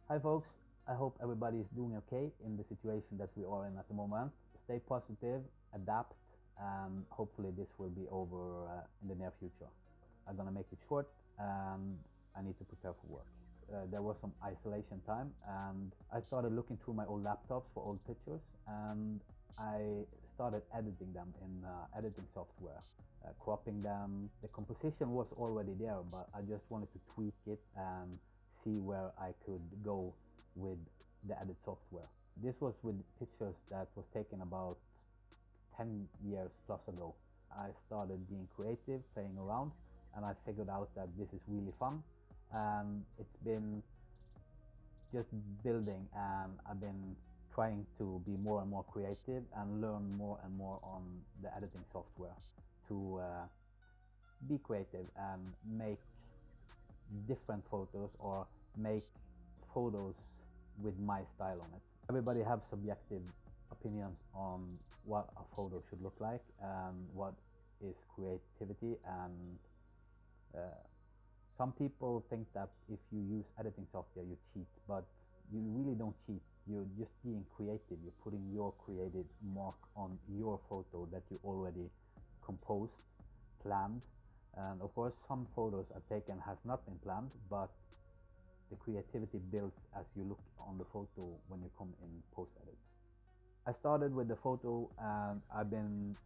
Hi folks, I hope everybody is doing okay in the situation that we are in at the moment. Stay positive, adapt, and hopefully this will be over in the near future. I'm gonna make it short and I need to prepare for work. There was some isolation time and I started looking through my old laptops for old pictures and I started editing them in editing software, cropping them. The composition was already there, but I just wanted to tweak it and see where I could go with the edit software. This was with pictures that was taken about 10 years plus ago. I started being creative, playing around, and I figured out that this is really fun, and it's been just building, and I've been trying to be more and more creative and learn more and more on the editing software to be creative and make different photos or make photos with my style on it. Everybody have subjective opinions on what a photo should look like and what is creativity, and some people think that if you use editing software you cheat, but you really don't cheat. You're just being creative. You're putting your creative mark on your photo that you already composed, planned. And of course some photos I've taken has not been planned, but the creativity builds as you look on the photo when you come in post edits. I started with the photo and I've been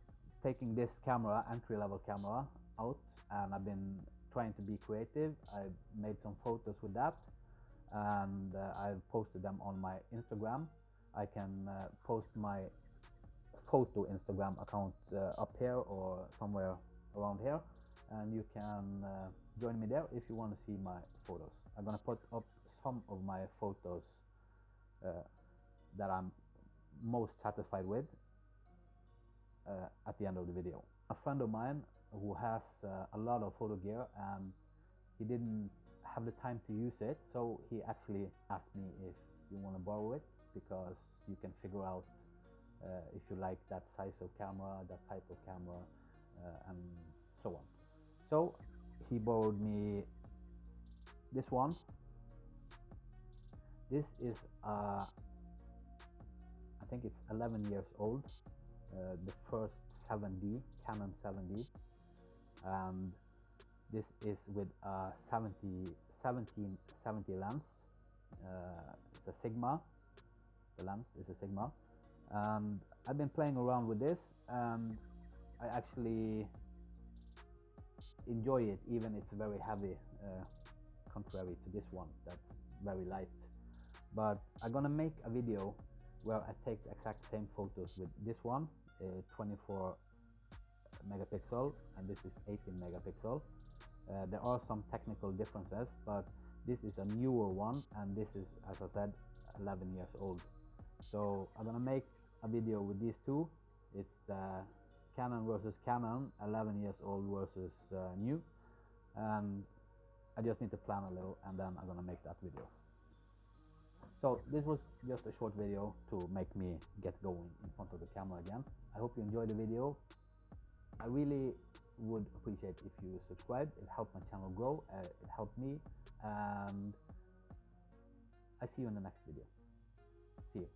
taking this camera, entry-level camera, out, and I've been trying to be creative. I've made some photos with that and I've posted them on my Instagram. I can post my photo Instagram account up here or somewhere around here, and you can join me there if you want to see my photos. I'm gonna put up some of my photos that I'm most satisfied with at the end of the video. A friend of mine who has a lot of photo gear and he didn't have the time to use it, so he actually asked me if you want to borrow it, because you can figure out if you like that size of camera, that type of camera, and so on. So he borrowed me this one. This is I think it's 11 years old, the first 7D, Canon 7D, and this is with a 1770 lens. It's a Sigma. The lens is a Sigma, and I've been playing around with this and I actually enjoy it, even it's very heavy, contrary to this one that's very light. But I'm gonna make a video where I take the exact same photos with this one, 24 megapixel, and this is 18 megapixel. There are some technical differences, but this is a newer one and this is, as I said, 11 years old. So I'm gonna make a video with these two. It's the Canon versus Canon, 11 years old versus new, and I just need to plan a little and then I'm gonna make that video. So this was just a short video to make me get going in front of the camera again. I hope you enjoyed the video. I really would appreciate if you subscribe. It helped my channel grow, it helped me, and I see you in the next video. See you.